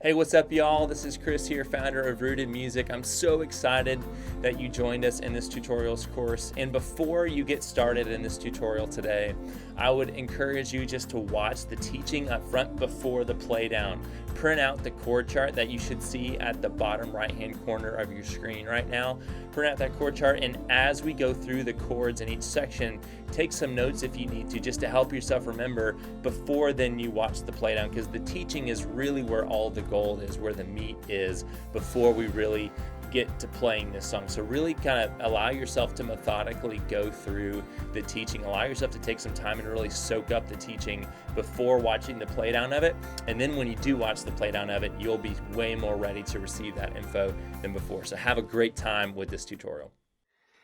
Hey, what's up, y'all? This is Chris here, founder of Rooted Music. I'm so excited that you joined us in this tutorials course. And before you get started in this tutorial today, I would encourage you just to watch the teaching up front before the playdown. Print out the chord chart that you should see at the bottom right-hand corner of your screen right now. Print out that chord chart, and as we go through the chords in each section, take some notes if you need to, just to help yourself remember before then you watch the playdown, because the teaching is really where all the gold is, where the meat is, before we really get to playing this song. So really kind of allow yourself to methodically go through the teaching. Allow yourself to take some time and really soak up the teaching before watching the playdown of it. And then when you do watch the playdown of it, you'll be way more ready to receive that info than before. So have a great time with this tutorial.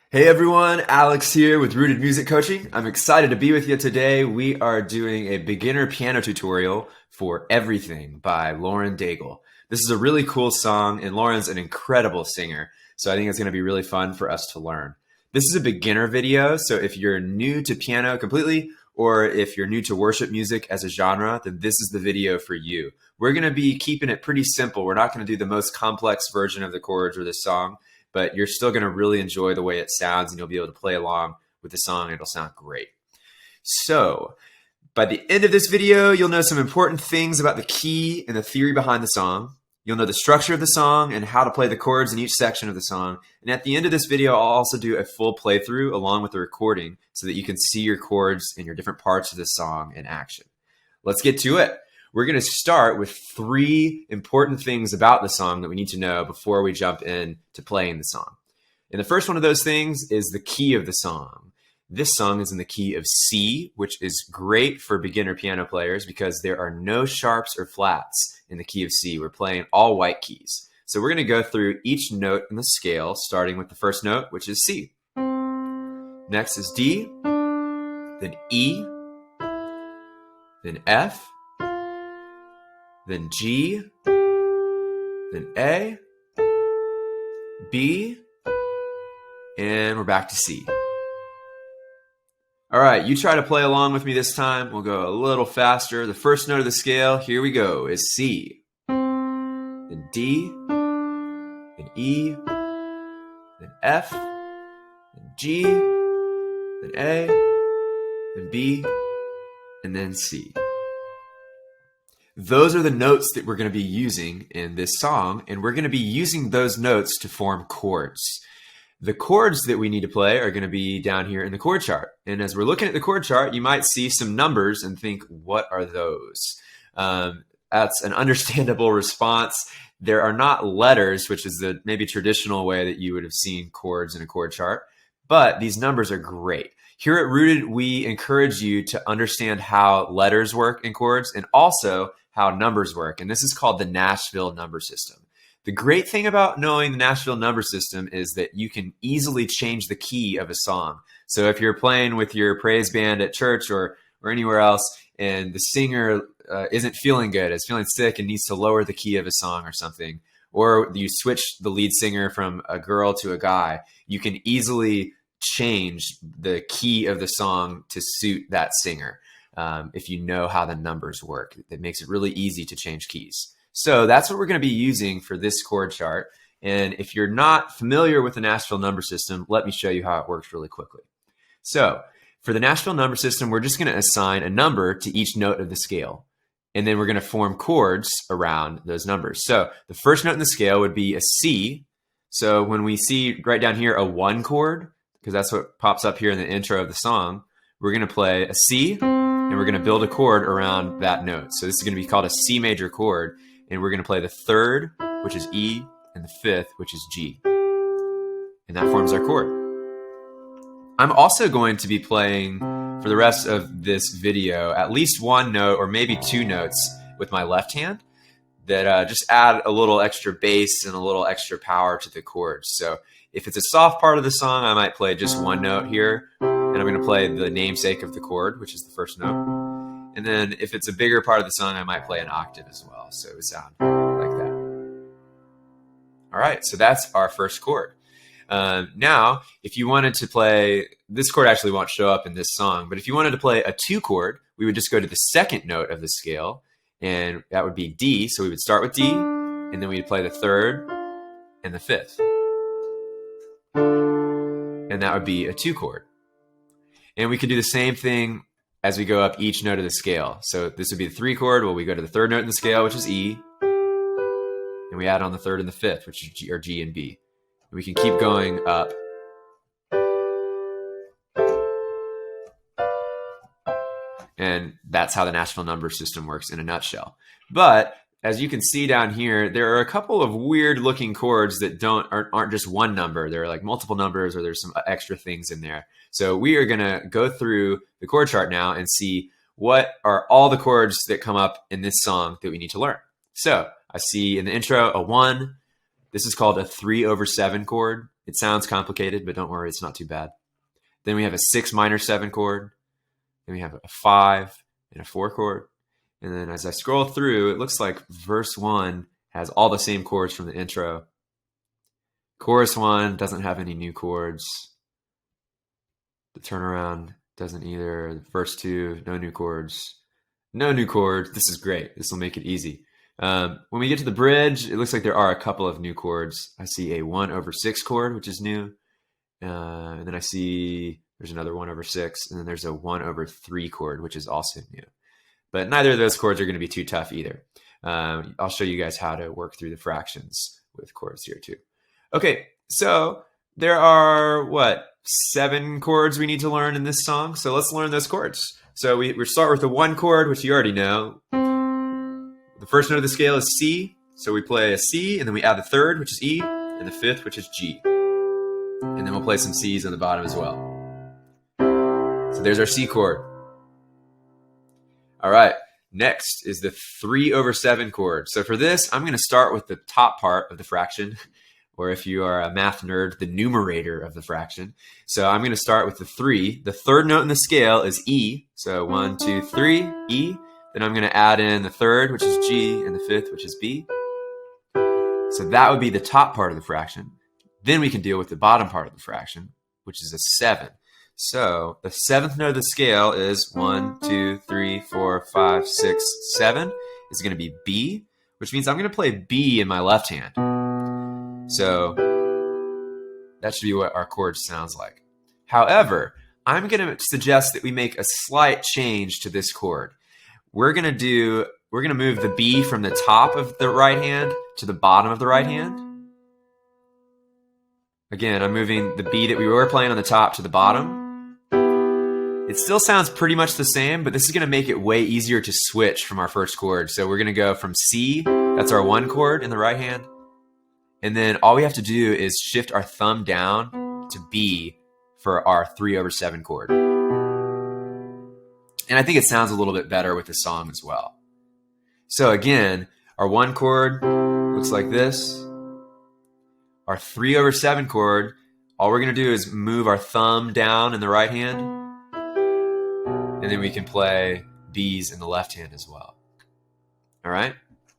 Hey everyone, Alex here with Rooted Music Coaching. I'm excited to be with you today. We are doing a beginner piano tutorial for Everything by Lauren Daigle. This is a really cool song, and Lauren's an incredible singer, so I think it's going to be really fun for us to learn. This is a beginner video, so if you're new to piano completely, or if you're new to worship music as a genre, then this is the video for you. We're going to be keeping it pretty simple. We're not going to do the most complex version of the chords or this song, but you're still going to really enjoy the way it sounds, and you'll be able to play along with the song, and it'll sound great. So, by the end of this video, you'll know some important things about the key and the theory behind the song. You'll know the structure of the song and how to play the chords in each section of the song. And at the end of this video, I'll also do a full playthrough along with the recording so that you can see your chords and your different parts of the song in action. Let's get to it. We're going to start with 3 important things about the song that we need to know before we jump in to playing the song. And the first one of those things is the key of the song. This song is in the key of C, which is great for beginner piano players because there are no sharps or flats in the key of C. We're playing all white keys. So we're going to go through each note in the scale, starting with the first note, which is C. Next is D, then E, then F, then G, then A, B, and we're back to C. All right, you try to play along with me this time. We'll go a little faster. The first note of the scale, here we go, is C. Then D, then E, then F, then G, then A, then B, and then C. Those are the notes that we're going to be using in this song, and we're going to be using those notes to form chords. The chords that we need to play are going to be down here in the chord chart. And as we're looking at the chord chart, you might see some numbers and think, what are those? That's an understandable response. There are not letters, which is the maybe traditional way that you would have seen chords in a chord chart, but these numbers are great. Here at Rooted, we encourage you to understand how letters work in chords and also how numbers work. And this is called the Nashville number system. The great thing about knowing the Nashville number system is that you can easily change the key of a song. So if you're playing with your praise band at church or anywhere else, and the singer isn't feeling good, is feeling sick and needs to lower the key of a song or something, or you switch the lead singer from a girl to a guy, you can easily change the key of the song to suit that singer. If you know how the numbers work, it makes it really easy to change keys. So that's what we're going to be using for this chord chart. And if you're not familiar with the Nashville number system, let me show you how it works really quickly. So for the Nashville number system, we're just going to assign a number to each note of the scale. And then we're going to form chords around those numbers. So the first note in the scale would be a C. So when we see right down here a 1 chord, because that's what pops up here in the intro of the song, we're going to play a C, and we're going to build a chord around that note. So this is going to be called a C major chord. And we're going to play the 3rd, which is E, and the 5th, which is G. And that forms our chord. I'm also going to be playing, for the rest of this video, at least 1 note or maybe 2 notes with my left hand that just add a little extra bass and a little extra power to the chords. So if it's a soft part of the song, I might play just 1 note here, and I'm going to play the namesake of the chord, which is the first note. And then if it's a bigger part of the song, I might play an octave as well. So it would sound like that. All right, so that's our first chord. Now, if you wanted to play, this chord actually won't show up in this song, but if you wanted to play a 2 chord, we would just go to the second note of the scale, and that would be D. So we would start with D, and then we'd play the third and the fifth. And that would be a 2 chord. And we could do the same thing as we go up each note of the scale. So this would be the 3 chord. Well, we go to the third note in the scale, which is E, and we add on the third and the fifth, which is G, or G and B. And we can keep going up. And that's how the natural number system works in a nutshell. But as you can see down here, there are a couple of weird looking chords that aren't just one number. There are like multiple numbers, or there's some extra things in there. So we are gonna go through the chord chart now and see what are all the chords that come up in this song that we need to learn. So I see in the intro a 1. This is called a 3/7 chord. It sounds complicated, but don't worry, it's not too bad. Then we have a 6 minor 7 chord. Then we have a 5 and a 4 chord. And then as I scroll through, it looks like verse 1 has all the same chords from the intro. Chorus 1 doesn't have any new chords. The turnaround doesn't either. Verse 2, no new chords. No new chords. This is great. This will make it easy. When we get to the bridge, it looks like there are a couple of new chords. I see a 1/6 chord, which is new. And then I see there's another 1/6, and then there's a 1/3 chord, which is also new. But neither of those chords are going to be too tough either. I'll show you guys how to work through the fractions with chords here too. Okay, so there are, 7 chords we need to learn in this song? So let's learn those chords. So we start with the 1 chord, which you already know. The first note of the scale is C. So we play a C, and then we add the third, which is E, and the fifth, which is G. And then we'll play some C's on the bottom as well. So there's our C chord. All right, next is the 3/7 chord. So for this, I'm going to start with the top part of the fraction, or if you are a math nerd, the numerator of the fraction. So I'm going to start with the 3. The third note in the scale is E. So 1, 2, 3, E. Then I'm going to add in the third, which is G, and the fifth, which is B. So that would be the top part of the fraction. Then we can deal with the bottom part of the fraction, which is a 7. So the 7th note of the scale is 1, 2, 3, 4, 5, 6, 7. It's going to be B, which means I'm going to play B in my left hand. So that should be what our chord sounds like. However, I'm going to suggest that we make a slight change to this chord. We're going to move the B from the top of the right hand to the bottom of the right hand. Again, I'm moving the B that we were playing on the top to the bottom. It still sounds pretty much the same, but this is going to make it way easier to switch from our first chord. So we're going to go from C, that's our 1 chord in the right hand. And then all we have to do is shift our thumb down to B for our 3/7 chord. And I think it sounds a little bit better with the song as well. So again, our 1 chord looks like this. Our 3/7 chord, all we're going to do is move our thumb down in the right hand, and then we can play B's in the left hand as well. All right?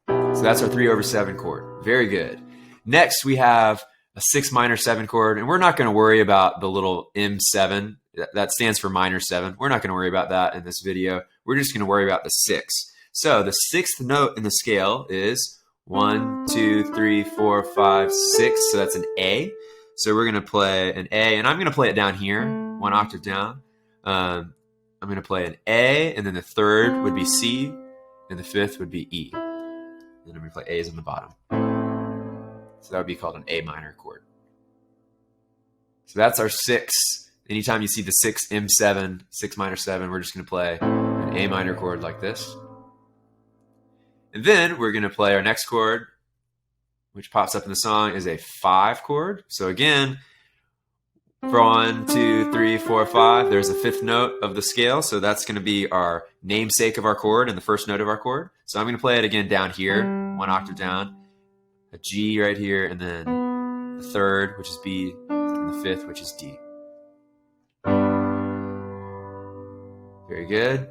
So that's our 3/7 chord. Very good. Next, we have a 6 minor 7 chord, and we're not going to worry about the little M7. That stands for minor 7. We're not going to worry about that in this video. We're just going to worry about the 6. So the 6th note in the scale is 1, 2, 3, 4, 5, 6. So that's an A. So we're going to play an A, and I'm going to play it down here, 1 octave down. I'm going to play an A, and then the third would be C, and the fifth would be E. And then I'm going to play A's on the bottom. So that would be called an A minor chord. So that's our 6. Anytime you see the 6 M7, 6 minor 7, we're just going to play an A minor chord like this. And then we're going to play our next chord, which pops up in the song, is a 5 chord. So again, 1, 2, 3, 4, 5. There's a 5th note of the scale. So that's going to be our namesake of our chord and the first note of our chord. So I'm going to play it again down here, 1 octave down, a G right here, and then the third, which is B, and the fifth, which is D. Very good.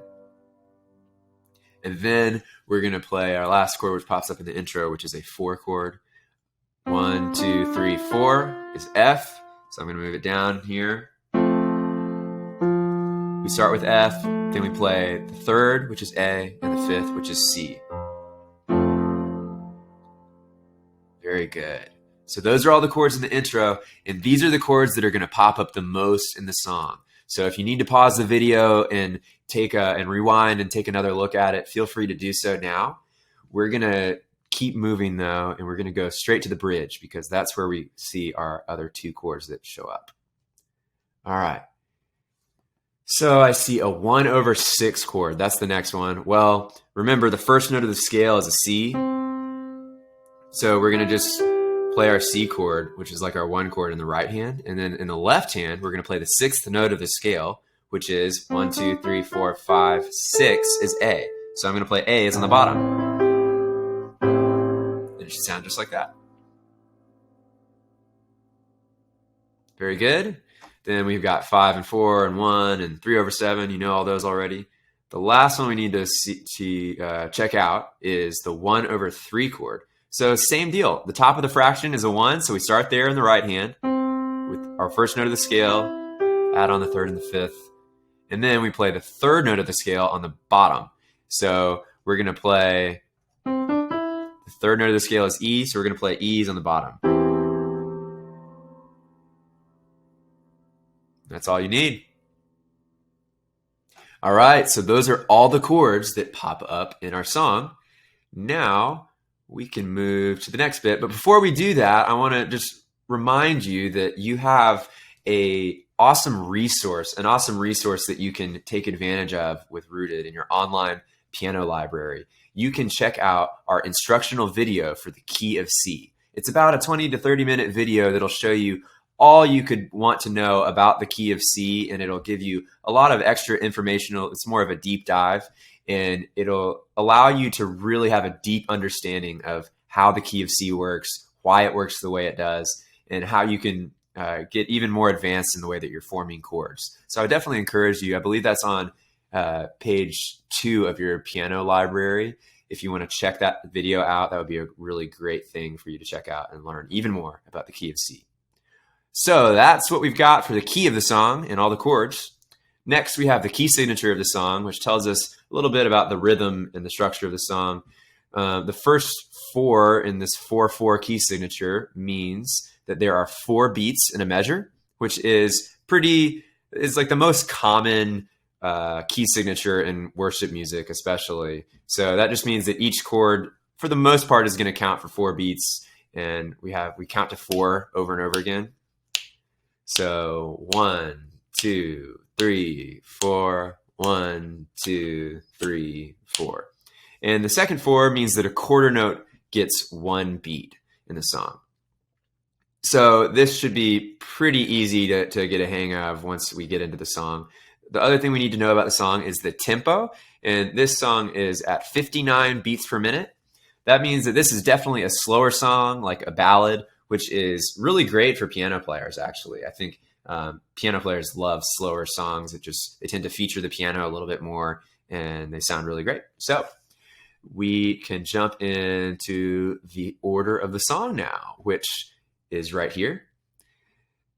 And then we're going to play our last chord, which pops up in the intro, which is a 4 chord. 1, 2, 3, 4 is F. So I'm going to move it down here. We start with F, then we play the third, which is A, and the fifth, which is C. Very good. So those are all the chords in the intro, and these are the chords that are going to pop up the most in the song. So if you need to pause the video and rewind and take another look at it, feel free to do so now. We're going to keep moving though, and we're going to go straight to the bridge because that's where we see our other two chords that show up. All right. So I see a 1/6 chord. That's the next one. Well, remember the first note of the scale is a C. So we're going to just play our C chord, which is like our 1 chord in the right hand. And then in the left hand, we're going to play the 6th note of the scale, which is 1, 2, 3, 4, 5, 6 is A. So I'm going to play A is on the bottom. And it should sound just like that. Very good. Then we've got 5 and 4 and 1 and 3/7. You know all those already. The last one we need to check out is the 1/3 chord. So same deal. The top of the fraction is a 1, so we start there in the right hand with our first note of the scale, add on the 3rd and the 5th, and then we play the 3rd note of the scale on the bottom. So we're going to play, the 3rd note of the scale is E, so we're going to play E's on the bottom. That's all you need. All right, so those are all the chords that pop up in our song. Now we can move to the next bit. But before we do that, I want to just remind you that you have an awesome resource that you can take advantage of with Rooted in your online piano library. You can check out our instructional video for the key of C. It's about a 20 to 30 minute video that'll show you all you could want to know about the key of C, and it'll give you a lot of extra informational. It's more of a deep dive, and it'll allow you to really have a deep understanding of how the key of C works, why it works the way it does, and how you can get even more advanced in the way that you're forming chords. So I definitely encourage you. I believe that's on page 2 of your piano library. If you want to check that video out, that would be a really great thing for you to check out and learn even more about the key of C. So that's what we've got for the key of the song and all the chords. Next, we have the key signature of the song, which tells us a little bit about the rhythm and the structure of the song. The first 4 in this 4/4 key signature means that there are 4 beats in a measure, which is like the most common key signature in worship music, especially. So that just means that each chord, for the most part, is going to count for 4 beats, and we count to 4 over and over again. So 1, 2, 3, 4, 1, 2, 3, 4. And the second 4 means that a quarter note gets 1 beat in the song. So this should be pretty easy to get a hang of once we get into the song. The other thing we need to know about the song is the tempo. And this song is at 59 beats per minute. That means that this is definitely a slower song, like a ballad, which is really great for piano players, actually. I think piano players love slower songs. They tend to feature the piano a little bit more, and they sound really great. So we can jump into the order of the song now, which is right here.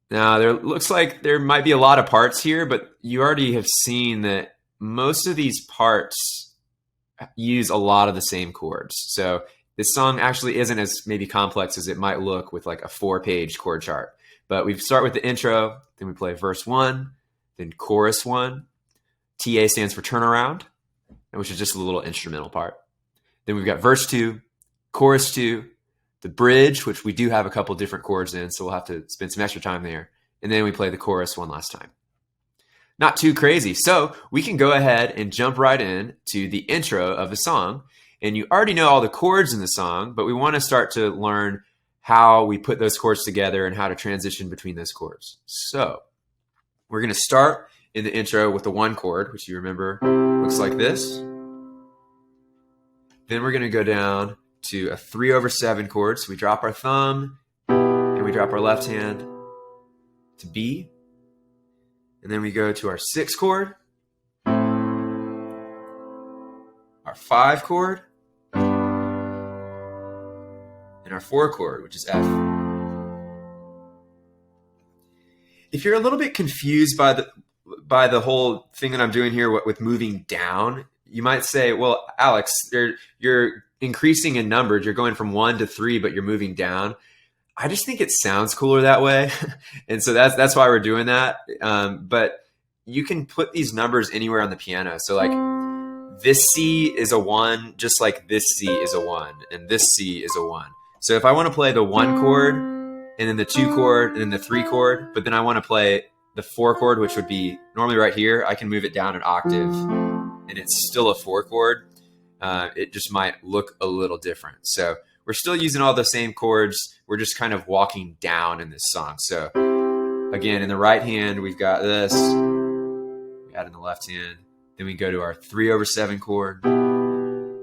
Now, there looks like there might be a lot of parts here, but you already have seen that most of these parts use a lot of the same chords. So this song actually isn't as maybe complex as it might look with like a 4-page chord chart. But we start with the intro, then we play verse 1, then chorus 1. TA stands for turnaround, which is just a little instrumental part. Then we've got verse 2, chorus 2, the bridge, which we do have a couple different chords in, so we'll have to spend some extra time there. And then we play the chorus one last time. Not too crazy. So we can go ahead and jump right in to the intro of the song. And you already know all the chords in the song, but we want to start to learn how we put those chords together and how to transition between those chords. So we're going to start in the intro with the 1 chord, which you remember looks like this. Then we're going to go down to a 3/7 chord. So we drop our thumb and we drop our left hand to B. And then we go to our 6 chord, our 5 chord, and our 4 chord, which is F. If you're a little bit confused by the whole thing that I'm doing here with moving down, you might say, well, Alex, you're increasing in numbers. You're going from 1 to 3, but you're moving down. I just think it sounds cooler that way. And so that's why we're doing that. But you can put these numbers anywhere on the piano. So like this C is a 1, just like this C is a 1, and this C is a 1. So if I want to play the 1 chord, and then the 2 chord, and then the 3 chord, but then I want to play the 4 chord, which would be normally right here, I can move it down an octave, and it's still a 4 chord. It just might look a little different. So we're still using all the same chords. We're just kind of walking down in this song. So again, in the right hand, we've got this. We add in the left hand. Then we go to our 3/7 chord. Then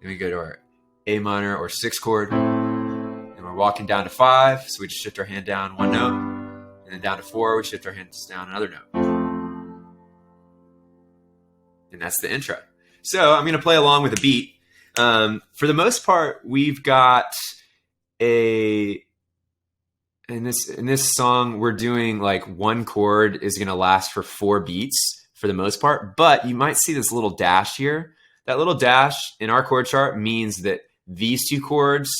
we go to our A minor or 6 chord. And we're walking down to 5. So we just shift our hand down 1 note. And then down to 4, we shift our hands down another note. And that's the intro. So I'm going to play along with a beat. For the most part, we've got in this song, we're doing like 1 chord is going to last for 4 beats for the most part, but you might see this little dash here. That little dash in our chord chart means that these 2 chords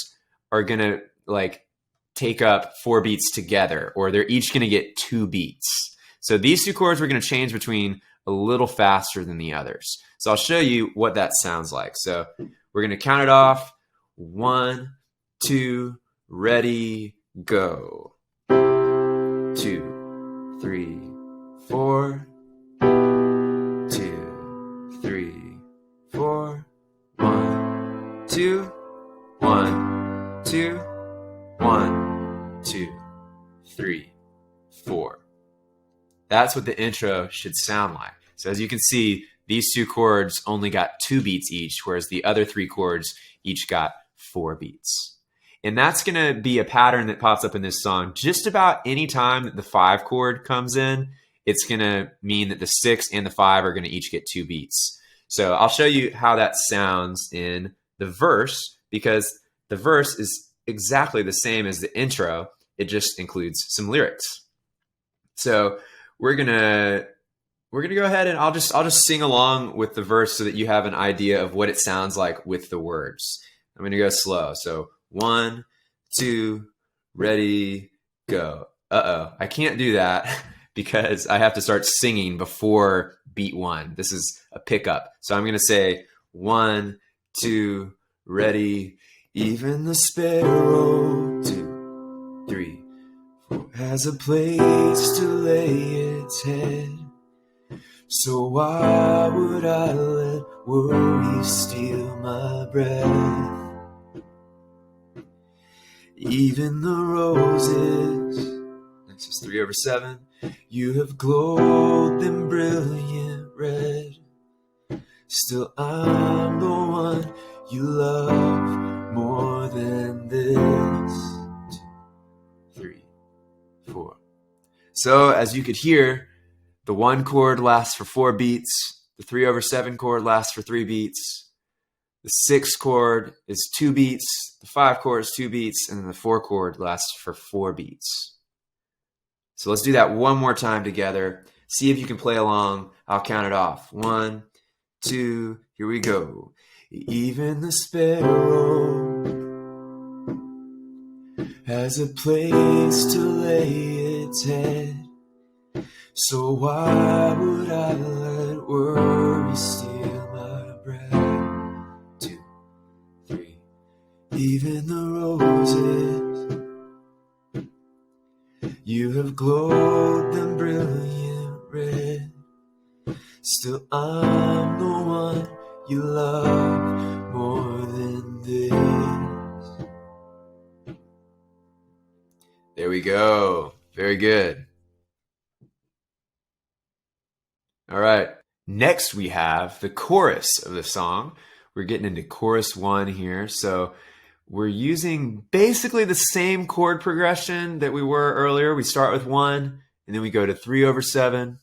are going to like take up 4 beats together, or they're each going to get 2 beats. So these 2 chords we're going to change between a little faster than the others. So I'll show you what that sounds like. So we're going to count it off. 1, 2, ready, go. 2, 3, 4. 2, 3, 4. 1, 2, 1, 2, 1, 2, 3, 4. That's what the intro should sound like. So as you can see, these 2 chords only got 2 beats each, whereas the other 3 chords each got 4 beats. And that's going to be a pattern that pops up in this song. Just about any time that the 5 chord comes in, it's going to mean that the 6 and the 5 are going to each get 2 beats. So I'll show you how that sounds in the verse, because the verse is exactly the same as the intro. It just includes some lyrics. So we're gonna go ahead and I'll just sing along with the verse so that you have an idea of what it sounds like with the words. I'm gonna go slow. So 1, 2, ready, go. I can't do that because I have to start singing before beat 1. This is a pickup. So I'm gonna say 1, 2, ready. Even the sparrow, 2, 3, 4, has a place to lay its head. So why would I let worry steal my breath? Even the roses, this is 3/7, you have glowed them brilliant red. Still I'm the one you love more than this. 2, 3, 4. So as you could hear, the 1 chord lasts for 4 beats. The 3/7 chord lasts for 3 beats. The 6 chord is 2 beats. The 5 chord is 2 beats. And then the 4 chord lasts for 4 beats. So let's do that one more time together. See if you can play along. I'll count it off. 1, 2, here we go. Even the sparrow has a place to lay its head. So why would I let worry steal my breath? 2, 3, even the roses, you have glowed them brilliant red. Still I'm the one you love more than this. There we go. Very good. All right. Next we have the chorus of the song. We're getting into chorus 1 here. So we're using basically the same chord progression that we were earlier. We start with 1, and then we go to 3/7, and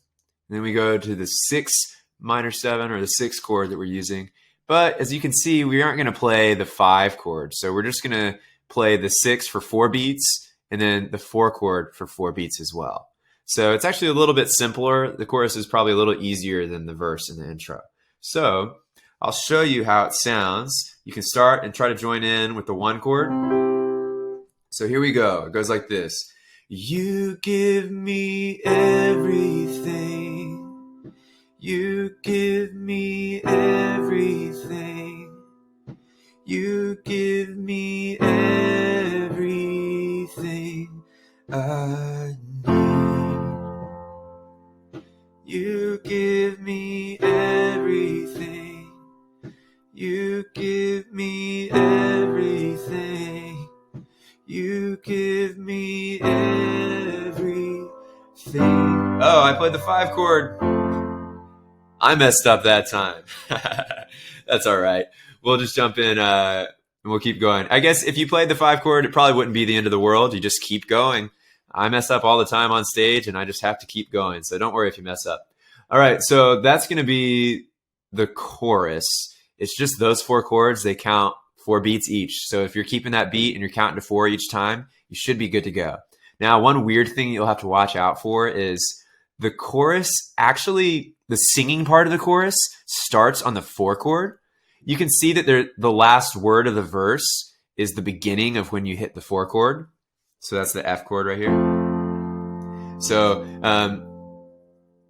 then we go to the 6-7 or the 6 chord that we're using. But as you can see, we aren't going to play the 5 chord. So we're just going to play the 6 for 4 beats, and then the 4 chord for 4 beats as well. So it's actually a little bit simpler. The chorus is probably a little easier than the verse and the intro. So I'll show you how it sounds. You can start and try to join in with the one chord. So here we go. It goes like this. You give me everything. You give me everything. You give me everything I need. You give me everything. You give me everything. You give me everything. Oh, I played the 5 chord. I messed up that time. That's all right. We'll just jump in and we'll keep going. I guess if you played the 5 chord, it probably wouldn't be the end of the world. You just keep going. I mess up all the time on stage, and I just have to keep going. So don't worry if you mess up. All right, so that's going to be the chorus. It's just those 4 chords. They count 4 beats each. So if you're keeping that beat and you're counting to 4 each time, you should be good to go. Now, one weird thing you'll have to watch out for is the chorus, actually, the singing part of the chorus starts on the 4 chord. You can see that the last word of the verse is the beginning of when you hit the 4 chord. So that's the F chord right here. So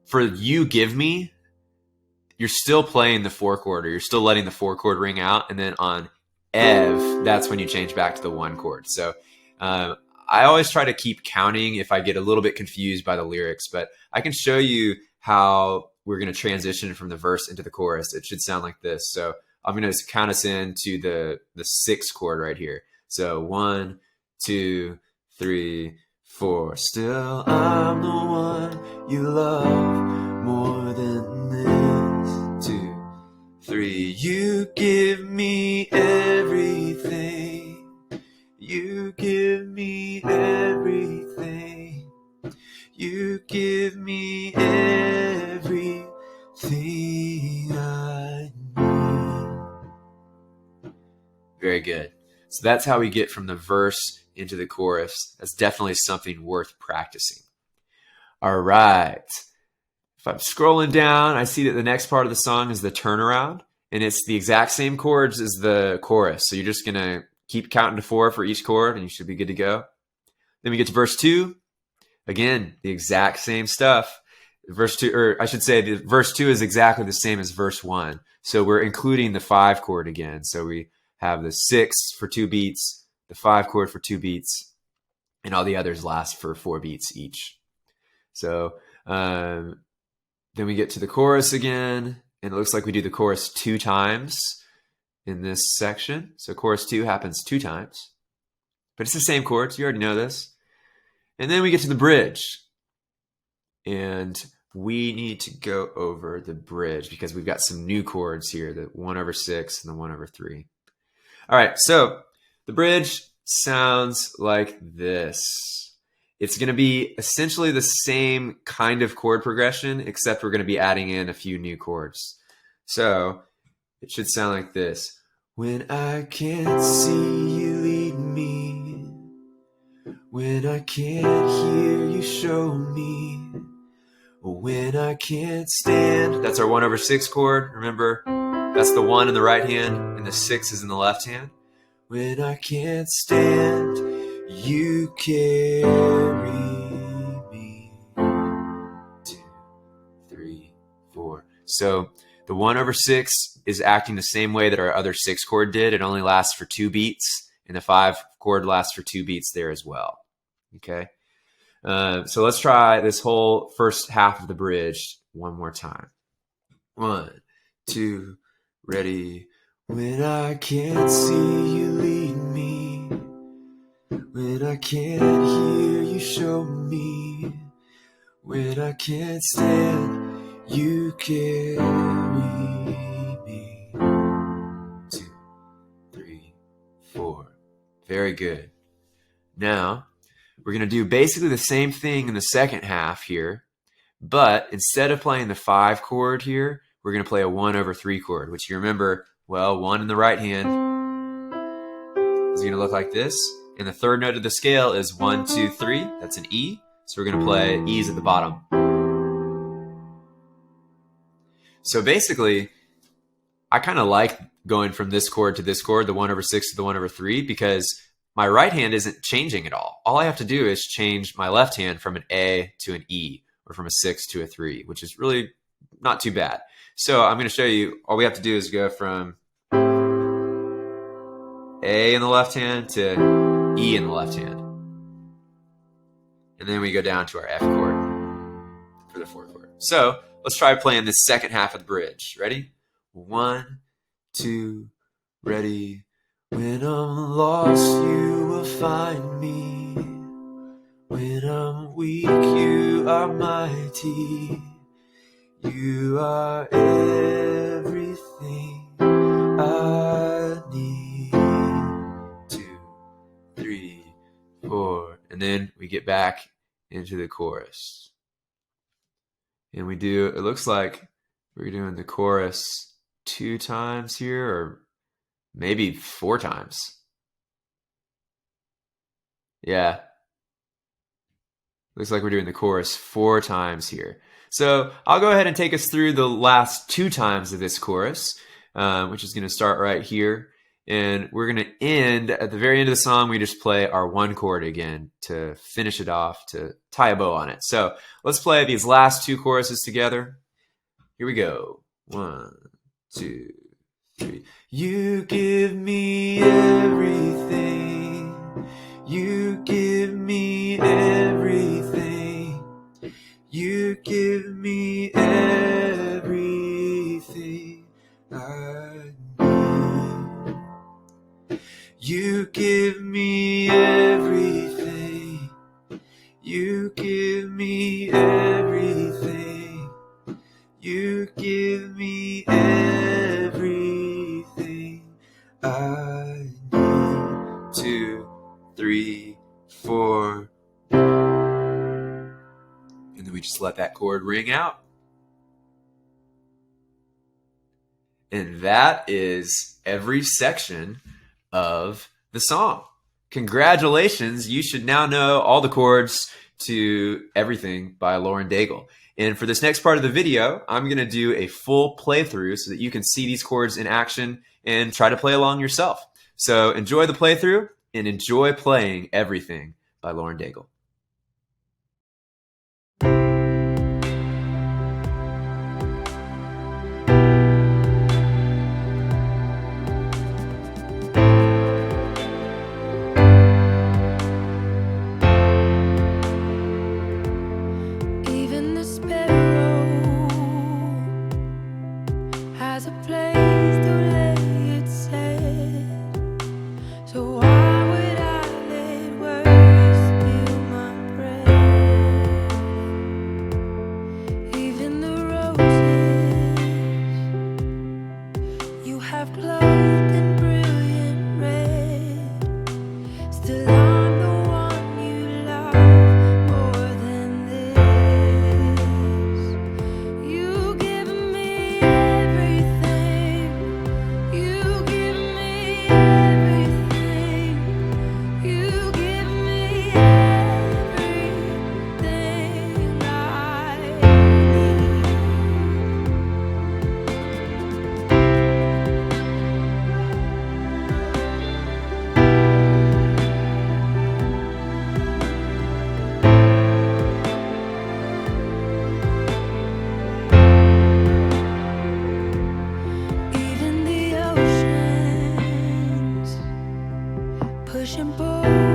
for You Give Me, you're still playing the 4 chord, or you're still letting the 4 chord ring out. And then on Ev, that's when you change back to the 1 chord. So I always try to keep counting if I get a little bit confused by the lyrics, but I can show you how we're going to transition from the verse into the chorus. It should sound like this. So I'm going to count us into the 6th chord right here. So 1, 2, 3, 4. Still, I'm the one you love more than this. 2, 3. You give me everything. You give me everything. You give me everything I need. Very good. So that's how we get from the verse into the chorus. That's definitely something worth practicing. All right. If I'm scrolling down, I see that the next part of the song is the turnaround, and it's the exact same chords as the chorus. So you're just going to keep counting to 4 for each chord, and you should be good to go. Then we get to verse 2. Again, the exact same stuff. Verse 2, or I should say, the verse 2 is exactly the same as verse 1. So we're including the 5 chord again. So we have the 6 for 2 beats, the 5 chord for 2 beats, and all the others last for 4 beats each. So then we get to the chorus again, and it looks like we do the chorus 2 times in this section. So chorus 2 happens 2 times, but it's the same chords. You already know this. And then we get to the bridge, and we need to go over the bridge because we've got some new chords here, the 1/6 and the 1/3. All right, so the bridge sounds like this. It's going to be essentially the same kind of chord progression, except we're going to be adding in a few new chords. So it should sound like this. When I can't see you lead me, when I can't hear you show me, when I can't stand. That's our 1/6 chord. Remember, that's the 1 in the right hand, and the 6 is in the left hand. When I can't stand, you carry me. 2, 3, 4. So the 1/6 is acting the same way that our other 6 chord did. It only lasts for 2 beats, and the 5 chord lasts for 2 beats there as well. Okay. So let's try this whole first half of the bridge one more time. 1, 2, ready. When I can't see you lead me, when I can't hear you show me, when I can't stand, you carry me. 2, 3, 4. Very good. Now, we're going to do basically the same thing in the second half here, but instead of playing the 5 chord here, we're going to play a 1/3 chord, which you remember, well, 1 in the right hand is going to look like this. And the third note of the scale is 1, 2, 3. That's an E. So we're going to play E's at the bottom. So basically, I kind of like going from this chord to this chord, the 1/6 to the 1/3, because my right hand isn't changing at all. All I have to do is change my left hand from an A to an E, or from a 6 to a 3, which is really not too bad. So I'm going to show you, all we have to do is go from A in the left hand to E in the left hand. And then we go down to our F chord for the 4th chord. So let's try playing the second half of the bridge. Ready? 1, 2, ready. When I'm lost, you will find me. When I'm weak, you are mighty. You are everything I need. 2, 3, 4. And then we get back into the chorus. And we do, it looks like we're doing the chorus 2 times here, or maybe 4 times. Yeah. Looks like we're doing the chorus 4 times here. So I'll go ahead and take us through the last 2 times of this chorus, which is going to start right here. And we're going to end, at the very end of the song, we just play our 1 chord again to finish it off, to tie a bow on it. So let's play these last 2 choruses together. Here we go. 1, 2, 3. You give me everything. You give me everything. You give me everything I need. You give me everything. You give me everything. You give me everything I need. 2, 3, 4. And then we just let that chord ring out. And that is every section of the song. Congratulations, you should now know all the chords to Everything by Lauren Daigle. And for this next part of the video, I'm going to do a full playthrough so that you can see these chords in action and try to play along yourself. So enjoy the playthrough and enjoy playing Everything by Lauren Daigle. Push and pull.